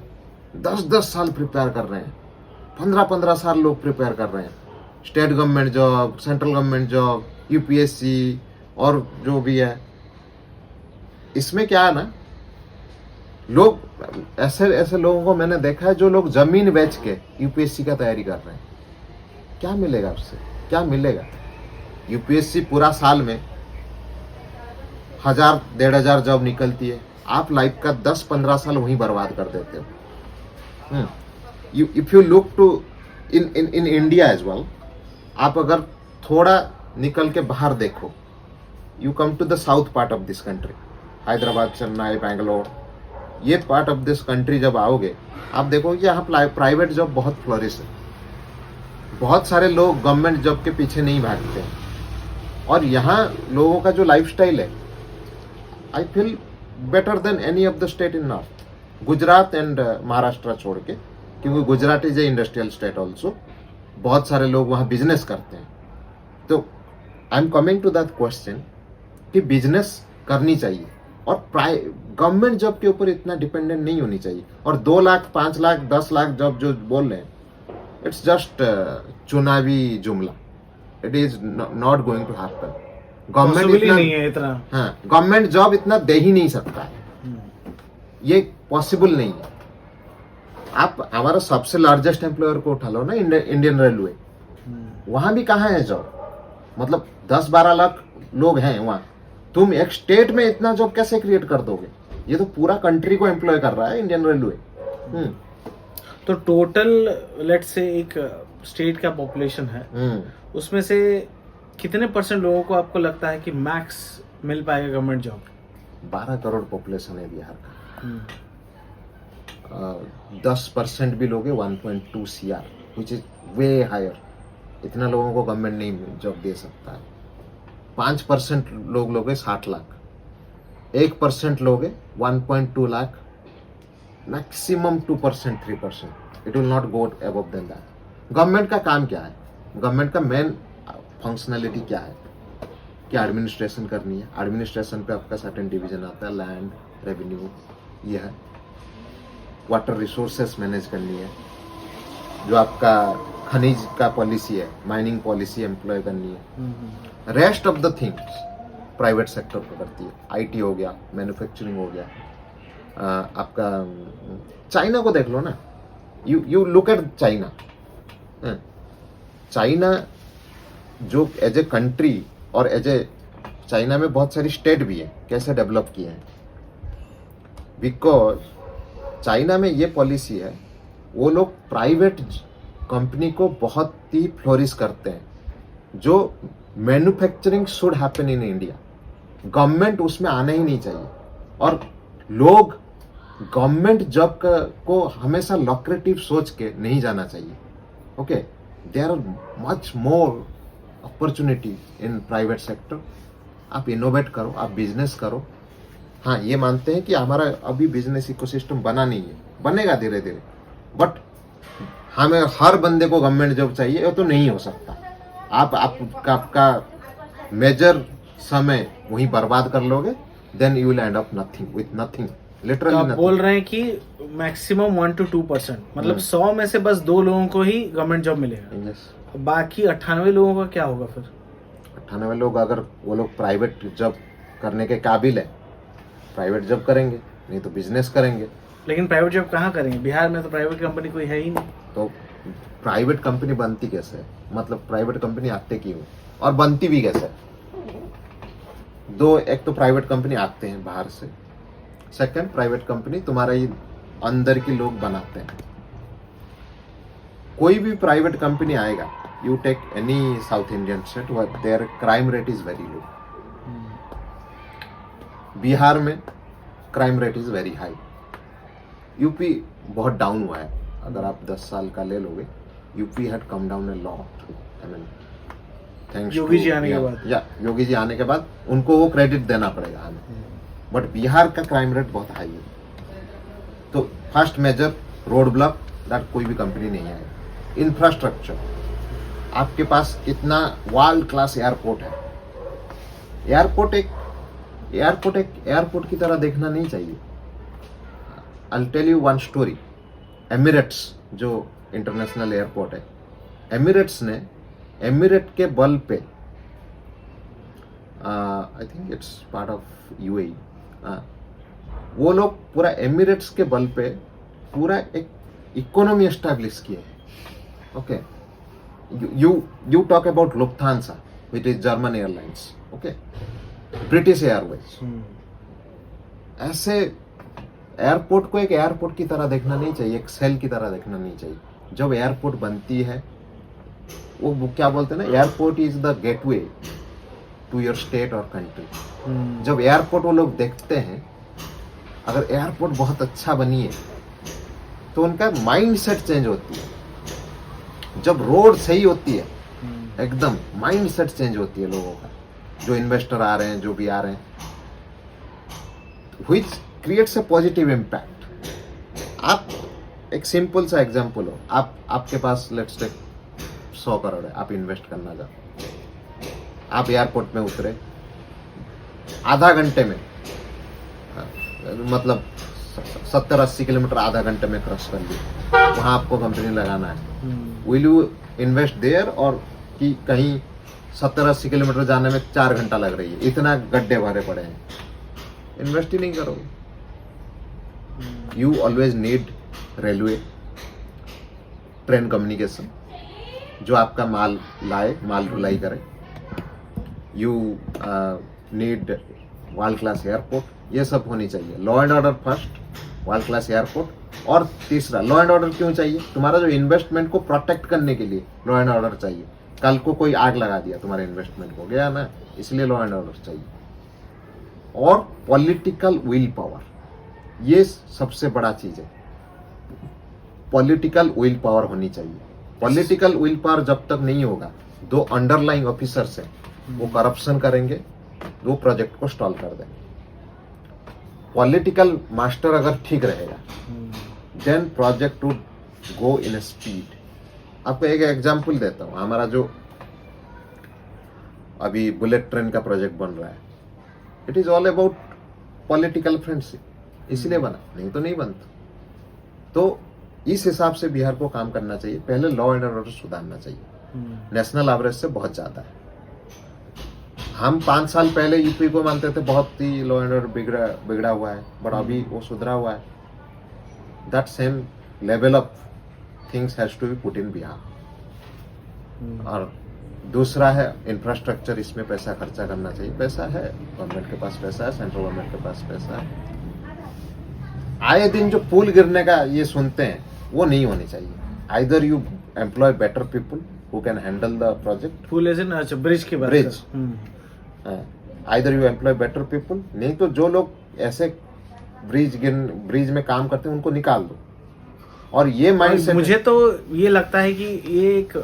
10-10 साल प्रिपेयर कर रहे हैं, 15-15 साल लोग प्रिपेयर कर रहे हैं, state government job, central government job, UPSC और जो भी है। इसमें क्या है ना, लोग ऐसे लोगों को मैंने देखा है जो लोग जमीन बेच के यूपीएससी का तैयारी कर रहे हैं। क्या मिलेगा उससे? क्या मिलेगा? यूपीएससी पूरा साल में 1000-1500 जॉब निकलती है, आप लाइफ का 10-15 साल वहीं बर्बाद कर देते हो। If you look to in India as well, आप अगर थोड़ा निकल के बाहर देखो, you come to the south part of this country, Hyderabad, Chennai, Bangalore, ये पार्ट ऑफ दिस कंट्री जब आओगे, आप देखोगे कि यहाँ प्राइवेट जॉब बहुत फ्लोरिश है। बहुत सारे लोग गवर्नमेंट जॉब के पीछे नहीं भागते हैं, और यहाँ लोगों का जो लाइफस्टाइल है, I feel better than any of the state in north, Gujarat and Maharashtra छोड़ के, क्योंकि Gujarat is a industrial state also. बहुत सारे लोग वहाँ बिजनेस करते हैं। तो I am coming to that question कि बिजनेस करनी चाहिए, और गवर्नमेंट जॉब के ऊपर इतना डिपेंडेंट नहीं होनी चाहिए। और 2 लाख, 5 लाख, 10 लाख जॉब जो बोल रहे हैं, इट्स जस्ट चुनावी जुमला। It is not going to happen. Government नहीं है इतना, हाँ, गवर्नमेंट जॉब इतना दे ही नहीं सकता है, ये पॉसिबल नहीं है। आप हमारा सबसे लार्जेस्ट एम्प्लॉयर को उठा लो ना, इंडियन रेलवे, वहां भी कहाँ है जॉब? मतलब 10-12 लाख लोग हैं वहां, तुम एक स्टेट में इतना जॉब कैसे क्रिएट कर दोगे? ये तो पूरा कंट्री को एम्प्लॉय कर रहा है इंडियन रेलवे। तो टोटल लेट्स से एक स्टेट का पॉपुलेशन है, उसमें से कितने % लोगों को आपको लगता है कि मैक्स मिल पाएगा गवर्नमेंट जॉब? 12 करोड़ पॉपुलेशन है बिहार का। 10% भी लोगे 1.2 CR, which is way higher. इतना लोगों को गवर्नमेंट नहीं जॉब दे सकता है। 5% लोग लोगे 60 लाख, 1% लोगे 1.2 lakh, maximum 2%, 3%। It will not go above than that. Government का काम क्या है? गवर्नमेंट का मेन फंक्शनैलिटी क्या है? क्या एडमिनिस्ट्रेशन करनी है। एडमिनिस्ट्रेशन पे आपका सर्टेन डिवीजन आता है, लैंड, रेवेन्यू, ये है। वाटर रिसोर्सेस मैनेज करनी है, जो आपका खनिज का पॉलिसी है, माइनिंग पॉलिसी एम्प्लॉय करनी है। Rest of the things private sector को करती है। आईटी हो गया, मैन्युफैक्चरिंग हो गया, आपका चाइना को देख लो ना, you look at China. China जो एज ए कंट्री और एज ए चाइना में बहुत सारी स्टेट भी है, कैसे डेवलप किए हैं, बिकॉज चाइना में ये पॉलिसी है, वो लोग प्राइवेट कंपनी को बहुत ही फ्लोरिश करते हैं। जो manufacturing should happen in India, government उसमें आना ही नहीं चाहिए, और लोग गवर्नमेंट जॉब को हमेशा लॉक्रेटिव सोच के नहीं जाना चाहिए। Okay, there are much more opportunity in private sector. आप इनोवेट करो, आप बिजनेस करो। हाँ, ये मानते हैं कि हमारा अभी बिजनेस इकोसिस्टम बना नहीं है, बनेगा धीरे धीरे, बट हमें हर बंदे को गवर्नमेंट जॉब चाहिए, वो तो नहीं हो सकता। आपका मेजर समय वहीं बर्बाद कर लोगे, then you will end up nothing with nothing, तो लिटरली आप नथिंग। बोल रहे हैं कि मैक्सिमम 1 to 2%, मतलब 100 में से बस 2 लोगों को ही गवर्नमेंट जॉब मिलेगा। Yes. बाकी 98 लोगों का क्या होगा फिर? 98 लोग, अगर वो लोग प्राइवेट जॉब करने के काबिल है, प्राइवेट जॉब करेंगे, नहीं तो बिजनेस करेंगे। लेकिन प्राइवेट जॉब कहाँ करेंगे? बिहार में तो प्राइवेट कंपनी कोई है ही नहीं। तो प्राइवेट कंपनी बनती कैसे है, मतलब प्राइवेट कंपनी आते क्यों और बनती भी कैसे है? दो, एक तो प्राइवेट कंपनी आते हैं बाहर से, सेकंड प्राइवेट कंपनी तुम्हारा ही अंदर के लोग बनाते हैं। कोई भी प्राइवेट कंपनी आएगा, you take any South Indian state, their crime rate is very low. Bihar में crime rate is very high. UP बहुत डाउन हुआ है, अगर आप 10 साल का ले लोगे, UP had come down a lot. I mean thanks Yogi ji आने के बाद। या योगी जी आने के बाद उनको वो क्रेडिट देना पड़ेगा हमें, बट बिहार का क्राइम रेट बहुत हाई है। तो first major road block that कोई भी कंपनी नहीं आएगी। इंफ्रास्ट्रक्चर, आपके पास कितना वर्ल्ड क्लास एयरपोर्ट है। एयरपोर्ट एक एयरपोर्ट की तरह देखना नहीं चाहिए। I'll tell you one story. Emirates जो इंटरनेशनल एयरपोर्ट है, एमिरेट्स ने एमिरेट के बल पे, I think it's part of UAE, वो लोग पूरा एमिरेट्स के बल पे पूरा एक इकोनॉमी एस्टैब्लिश किए हैं। Okay, you talk about Lufthansa which is German airlines, okay, British Airways. ऐसे एयरपोर्ट को एक एयरपोर्ट की तरह देखना नहीं चाहिए, एक सेल की तरह देखना नहीं चाहिए। जब एयरपोर्ट बनती है, वो क्या बोलते हैं ना, airport is the gateway to your state और कंट्री। जब एयरपोर्ट वो लोग देखते हैं, अगर एयरपोर्ट बहुत अच्छा बनी है तो उनका माइंड सेट चेंज होती है। जब रोड सही होती है, एकदम माइंड सेट चेंज होती है लोगों का, जो इन्वेस्टर आ रहे हैं, जो भी आ रहे हैं, which creates a positive impact. आप एक सिंपल सा एग्जांपल हो, आपके पास लेट्स टेक 100 करोड़ है, आप इन्वेस्ट करना चाहते, आप एयरपोर्ट में उतरे, आधा घंटे में, मतलब 70-80 किलोमीटर आधा घंटे में क्रॉस कर लिया, वहां आपको कंपनी लगाना है। विल यू इन्वेस्ट देयर, और कि कहीं 70-80 किलोमीटर जाने में 4 घंटा लग रही है, इतना गड्ढे भरे पड़े हैं, इन्वेस्ट ही नहीं करोगे। You always need railway, train communication, जो आपका माल लाए, माल ढुलाई करे। You need world class airport, ये सब होनी चाहिए। Law and order first, world class airport, और तीसरा लॉ एंड ऑर्डर क्यों चाहिए? तुम्हारा जो इन्वेस्टमेंट को प्रोटेक्ट करने के लिए लॉ एंड ऑर्डर चाहिए। कल को कोई आग लगा दिया तुम्हारे इन्वेस्टमेंट को, गया ना, इसलिए लॉ एंड ऑर्डर चाहिए। और पॉलिटिकल विल पावर, ये सबसे बड़ा चीज है। पॉलिटिकल विल पावर होनी चाहिए। पॉलिटिकल विल पावर जब तक नहीं होगा, दो अंडरलाइंग ऑफिसर्स हैं, वो करप्शन करेंगे, वो प्रोजेक्ट को स्टॉल कर देंगे। पॉलिटिकल मास्टर अगर ठीक रहेगा, then project would go in speed. आपको एक एग्जांपल देता हूं, हमारा जो अभी बुलेट ट्रेन का प्रोजेक्ट बन रहा है, it is all about political friendship, इसलिए बना, नहीं तो नहीं बनता। तो इस हिसाब से बिहार को काम करना चाहिए। पहले लॉ एंड ऑर्डर सुधारना चाहिए, नेशनल एवरेज से बहुत ज्यादा है। हम 5 साल पहले यूपी को मानते थे बहुत ही लॉ एंड ऑर्डर बिगड़ा हुआ है, बट अभी वो सुधरा हुआ है। That same level of things has to be put in Bihar. और दूसरा है इंफ्रास्ट्रक्चर, इसमें पैसा खर्चा करना चाहिए। पैसा है, गवर्नमेंट के पास पैसा है, सेंट्रल गवर्नमेंट के पास पैसा है। आए दिन जो पुल गिरने का ये सुनते हैं वो नहीं होनी चाहिए। Either you employ better people who can handle the project, पुल एज इन अच्छा ब्रिज की बात Bridge. कर। Either you employ better people, नहीं तो जो लोग ऐसे ब्रिज में काम करते हैं उनको निकाल दो। और ये माइंड सेट, मुझे तो ये लगता है कि ये एक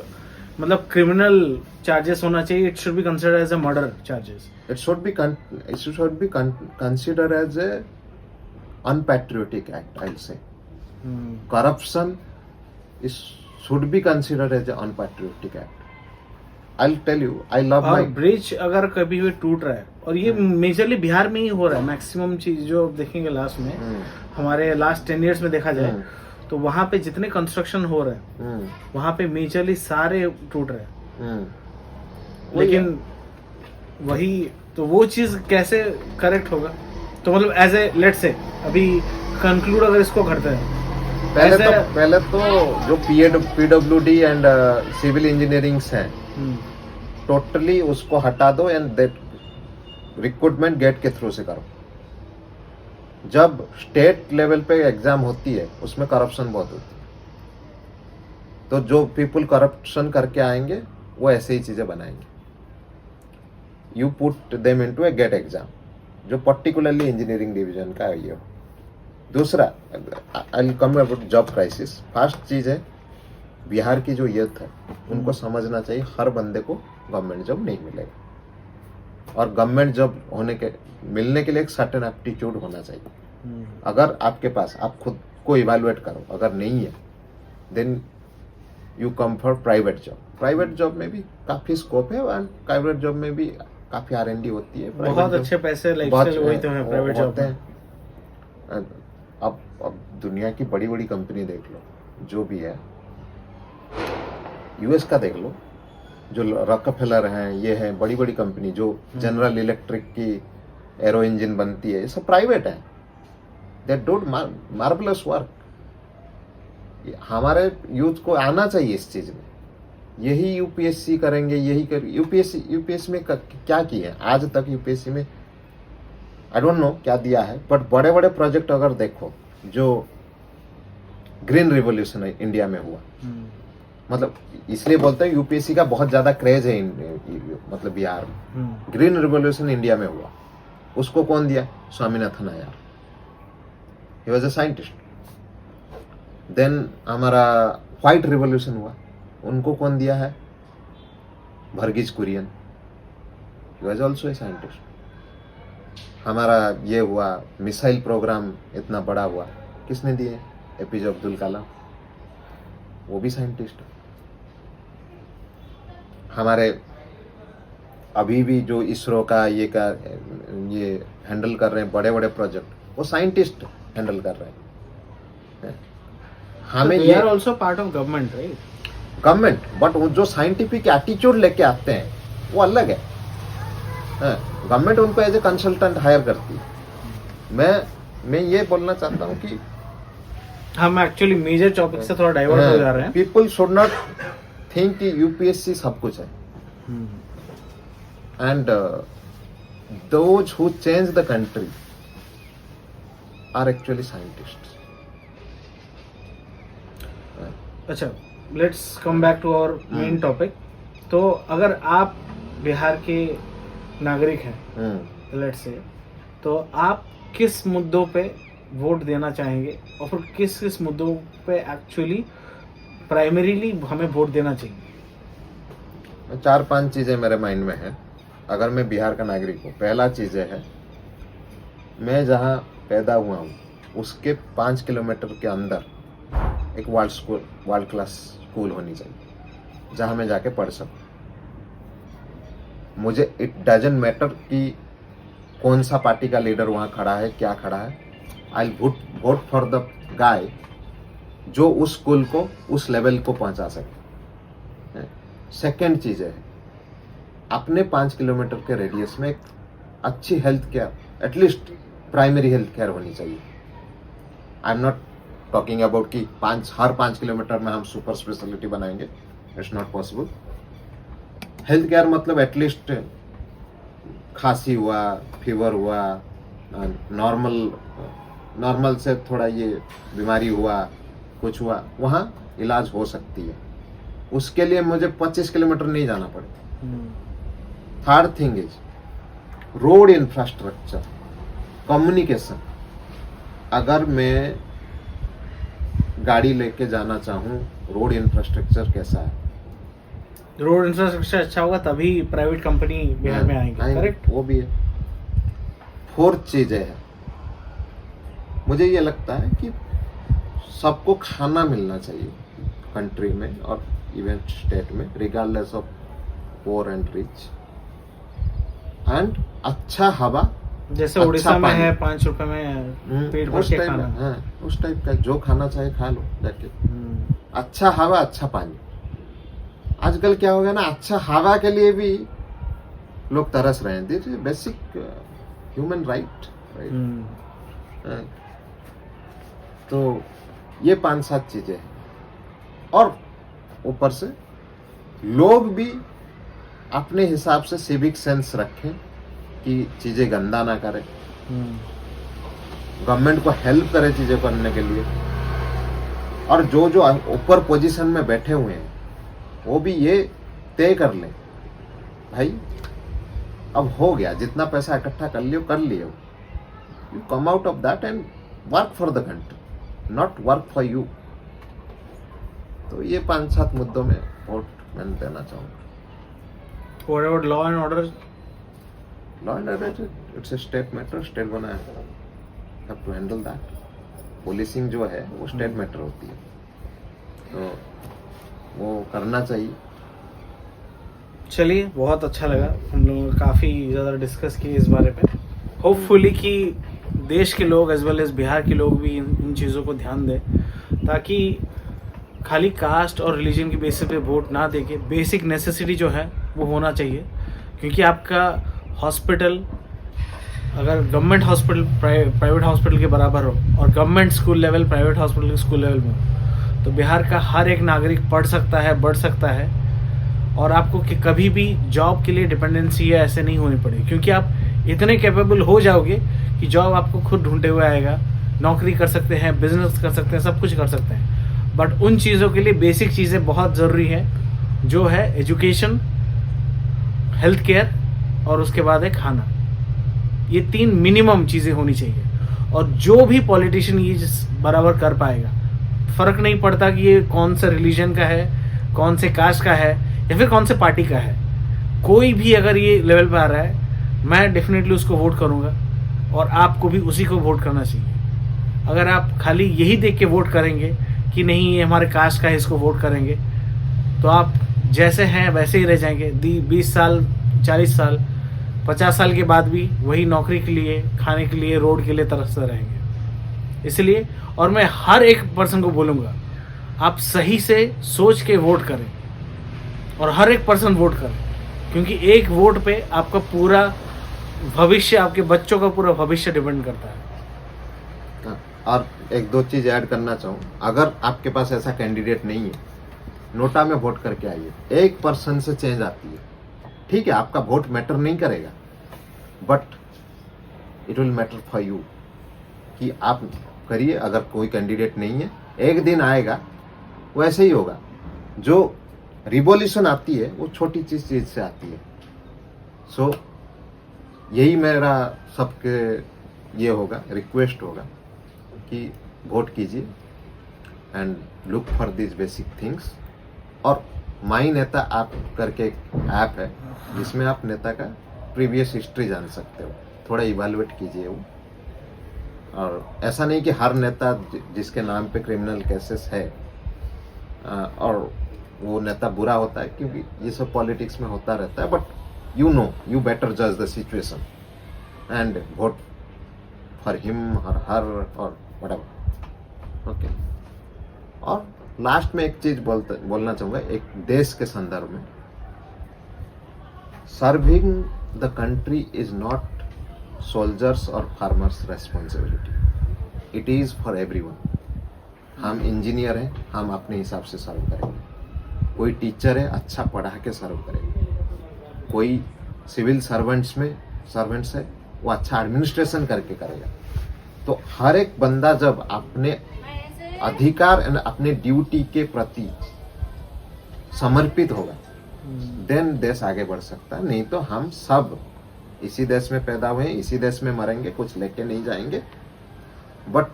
मतलब क्रिमिनल चार्जेस होना चाहिए। It should be considered as a murder charges. it should be considered as a unpatriotic act, I'll say. Corruption should be considered as an unpatriotic act. I'll tell you, I love और my bridge अगर कभी भी टूट रहा है, और ये majorly Bihar में ही हो रहा है, मैक्सिमम चीज जो आप देखेंगे लास्ट में, हमारे लास्ट 10 years में देखा जाए तो वहां पे जितने कंस्ट्रक्शन हो रहे हैं वहां पे मेजरली सारे टूट रहे हैं। लेकिन वही तो वो चीज कैसे करेक्ट होगा? तो मतलब एज ए लेट से अभी कंक्लूड अगर इसको करते हैं, पहले तो जो PWD एंड सिविल इंजीनियरिंग्स हैं टोटली उसको हटा दो एंड दैट रिक्रूटमेंट गेट के थ्रू से करो। जब स्टेट लेवल पे एग्जाम होती है उसमें करप्शन बहुत होती है, तो जो पीपल करप्शन करके आएंगे वो ऐसे ही चीजें बनाएंगे। You put them into a GATE exam जो पर्टिकुलरली इंजीनियरिंग डिवीजन का ये हो। दूसरा, I will come about job crisis. First चीज है, बिहार की जो यूथ है उनको समझना चाहिए हर बंदे को गवर्नमेंट जॉब नहीं मिलेगा, और गवर्नमेंट जॉब मिलने के लिए एक सर्टेन एप्टीट्यूड होना चाहिए। अगर आपके पास, आप खुद को इवैल्यूएट करो, अगर नहीं है then you come for private job. Private job में भी काफी स्कोप है एंड प्राइवेट जॉब में भी काफी R&D होती है। बहुत अच्छे पैसे लाइफस्टाइल वही तो है प्राइवेट जॉब में। अब दुनिया की बड़ी बड़ी कंपनी देख लो, जो भी है, US का देख लो, जो रॉकफेलर हैं, ये है बड़ी बड़ी कंपनी जो जनरल इलेक्ट्रिक की एरो इंजन बनती है, ये सब प्राइवेट है। They do marvellous work. हमारे यूथ को आना चाहिए इस चीज में। यही यूपीएससी करेंगे, यही कर यूपीएससी में क्या किया है आज तक? यूपीएससी में आई डोंट नो क्या दिया है, बट बड़े बड़े प्रोजेक्ट अगर देखो, जो ग्रीन रिवोल्यूशन इंडिया में हुआ, मतलब इसलिए बोलते हैं यूपीएससी का बहुत ज्यादा क्रेज है मतलब बिहार में। ग्रीन रिवोल्यूशन इंडिया में हुआ, उसको कौन दिया? Swaminathan Iyer, he was a scientist. Then हमारा व्हाइट रिवोल्यूशन हुआ, उनको कौन दिया है? Verghese Kurien, he was also a scientist. हमारा ये हुआ मिसाइल प्रोग्राम इतना बड़ा हुआ, किसने दिए? एपीजे अब्दुल कलाम, वो भी साइंटिस्ट। हमारे अभी भी जो इसरो का ये हैंडल कर रहे हैं बड़े बड़े प्रोजेक्ट, वो साइंटिस्ट हैंडल कर रहे हैं। हमें ये are also part of government, right? Government, but वो जो साइंटिफिक एटीट्यूड लेके आते हैं वो अलग है। गवर्नमेंट उनको एज ए कंसल्टेंट हायर करती है। मैं ये बोलना चाहता हूँ कि हम एक्चुअली मेजर टॉपिक से थोड़ा डाइवर्ट हो जा रहे हैं। पीपल शुड नॉट थिंक कि यूपीएससी सब कुछ है, and those who change the country are actually scientists. अच्छा, let's come back to our main topic. तो अगर आप बिहार के नागरिक हैं, लेट्स से, तो आप किस मुद्दों पे वोट देना चाहेंगे, और फिर किस किस मुद्दों पे एक्चुअली प्राइमरीली हमें वोट देना चाहिए? 4-5 चीजें मेरे माइंड में है। अगर मैं बिहार का नागरिक हूँ, पहला चीज है, मैं जहाँ पैदा हुआ हूँ उसके 5 किलोमीटर के अंदर एक वर्ल्ड क्लास स्कूल होनी चाहिए जहाँ मैं जाके पढ़ सकूँ। मुझे इट डजंट मैटर कि कौन सा पार्टी का लीडर वहाँ खड़ा है, क्या खड़ा है। आई वोट फॉर द गाय जो उस स्कूल को उस लेवल को पहुंचा सके। सेकेंड चीज़ है अपने 5 किलोमीटर के रेडियस में एक अच्छी health care, at least primary health care होनी चाहिए। आई एम नॉट टॉकिंग अबाउट कि हर 5 किलोमीटर में हम सुपर स्पेशलिटी बनाएंगे, it's not possible. Health care मतलब एटलीस्ट खांसी हुआ, फीवर हुआ, नॉर्मल से थोड़ा ये बीमारी हुआ, कुछ हुआ, वहाँ इलाज हो सकती है। उसके लिए मुझे 25 किलोमीटर नहीं जाना पड़ेगा। Third thing is road infrastructure, communication. अगर मैं गाड़ी लेके जाना चाहूँ, रोड इंफ्रास्ट्रक्चर कैसा है? रोड इंफ्रास्ट्रक्चर अच्छा होगा तभी प्राइवेट कंपनी बिहार में आएंगे, करेक्ट? वो भी है। फोर्थ चीज है, मुझे ये लगता है कि सबको खाना मिलना चाहिए कंट्री में और इवन स्टेट में, regardless of pore and rich, and अच्छा हवा, जैसे अच्छा उड़ीसा में पानी। है 5 रुपए में पेट भर उस के टाइप खाना। का, हाँ, उस टाइप का जो खाना चाहे खा लो जाके। अच्छा हवा, अच्छा पानी। आजकल क्या हो गया ना, अच्छा हवा के लिए भी लोग तरस रहे हैं। This is basic human right. तो ये 5-7 चीजें हैं, और ऊपर से लोग भी अपने हिसाब से सिविक सेंस रखें कि चीजें गंदा ना करें, गवर्नमेंट को हेल्प करे चीजें करने के लिए। और जो ऊपर पोजीशन में बैठे हुए हैं वो भी ये तय कर ले, भाई अब हो गया, जितना पैसा इकट्ठा कर लियो कर लियो, you come out of that and work for the country, not work for you. तो ये 5-7 मुद्दों में वोट मैं देना चाहूँगा। What about law and order? Law and order it's a state matter, state बनाया have to handle that. Policing जो है वो स्टेट मैटर होती है, तो वो करना चाहिए। चलिए, बहुत अच्छा लगा, हम लोग काफ़ी ज़्यादा डिस्कस किए इस बारे पे। होपफुली कि देश के लोग एज वेल एज बिहार के लोग भी इन चीज़ों को ध्यान दें, ताकि खाली कास्ट और रिलीजन की बेसिस पे वोट ना देके बेसिक नेसेसिटी जो है वो होना चाहिए। क्योंकि आपका हॉस्पिटल अगर गवर्नमेंट हॉस्पिटल प्राइवेट हॉस्पिटल के बराबर हो, और government school level private hospital के स्कूल लेवल में हो, तो बिहार का हर एक नागरिक पढ़ सकता है, बढ़ सकता है, और आपको कि कभी भी जॉब के लिए डिपेंडेंसी है ऐसे नहीं होनी पड़ेगी। क्योंकि आप इतने कैपेबल हो जाओगे कि जॉब आपको खुद ढूंढते हुए आएगा, नौकरी कर सकते हैं, बिजनेस कर सकते हैं, सब कुछ कर सकते हैं। बट उन चीज़ों के लिए बेसिक चीज़ें बहुत ज़रूरी हैं, जो है एजुकेशन, हेल्थ केयर, और उसके बाद है खाना। ये 3 मिनिमम चीज़ें होनी चाहिए। और जो भी पॉलिटिशियन ये बराबर कर पाएगा, फ़र्क नहीं पड़ता कि ये कौन सा रिलीजन का है, कौन से कास्ट का है, या फिर कौन से पार्टी का है, कोई भी अगर ये लेवल पे आ रहा है, मैं डेफिनेटली उसको वोट करूँगा, और आपको भी उसी को वोट करना चाहिए। अगर आप खाली यही देख के वोट करेंगे कि नहीं ये हमारे कास्ट का है, इसको वोट करेंगे, तो आप जैसे हैं वैसे ही रह जाएंगे। 20 साल, 40 साल, 50 साल के बाद भी वही नौकरी के लिए, खाने के लिए, रोड के लिए तरसते रहेंगे। इसलिए, और मैं हर एक पर्सन को बोलूँगा, आप सही से सोच के वोट करें, और हर एक पर्सन वोट करें, क्योंकि एक वोट पे आपका पूरा भविष्य, आपके बच्चों का पूरा भविष्य डिपेंड करता है। और 1-2 चीज ऐड करना चाहूँ, अगर आपके पास ऐसा कैंडिडेट नहीं है, नोटा में वोट करके आइए। 1% से चेंज आती है, ठीक है, आपका वोट मैटर नहीं करेगा, but it will matter for you कि आप करिए। अगर कोई कैंडिडेट नहीं है, एक दिन आएगा, वैसे ही होगा। जो रिवॉल्यूशन आती है वो छोटी चीज से आती है। सो यही मेरा सबके ये होगा, रिक्वेस्ट होगा कि वोट कीजिए and look for this basic things. और माई नेता ऐप करके एक ऐप है जिसमें आप नेता का प्रीवियस हिस्ट्री जान सकते हो, थोड़ा इवैल्यूएट कीजिए वो। और ऐसा नहीं कि हर नेता जिसके नाम पे क्रिमिनल केसेस है और वो नेता बुरा होता है, क्योंकि ये सब पॉलिटिक्स में होता रहता है। बट यू बेटर जज the situation and vote for him और हर और व्हाटएवर, ओके। और लास्ट में एक चीज बोलना चाहूंगा एक देश के संदर्भ में, serving the country is not soldiers और farmers responsibility, it is for everyone. हम इंजीनियर हैं, हम अपने हिसाब से सर्व करेंगे। कोई टीचर है, अच्छा पढ़ा के सर्व करेंगे। कोई सिविल सर्वेंट्स है, वो अच्छा एडमिनिस्ट्रेशन करके करेगा। तो हर एक बंदा जब अपने अधिकार एंड अपने ड्यूटी के प्रति समर्पित होगा, देन देश आगे बढ़ सकता है। नहीं तो हम सब इसी देश में पैदा हुए, इसी देश में मरेंगे, कुछ लेके नहीं जाएंगे। बट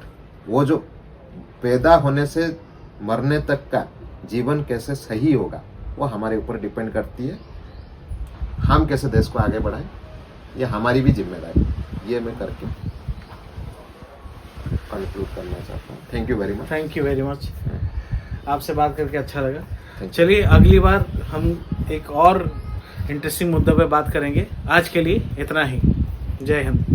वो जो पैदा होने से मरने तक का जीवन कैसे सही होगा, वो हमारे ऊपर डिपेंड करती है। हम कैसे देश को आगे बढ़ाएं, ये हमारी भी जिम्मेदारी। ये मैं करके कंक्लूड करना चाहता हूँ। Thank you very much. Thank you very much, आपसे बात करके अच्छा लगा। Thank you. चलिए अगली बार हम एक और इंटरेस्टिंग मुद्दे पे बात करेंगे। आज के लिए इतना ही। जय हिंद।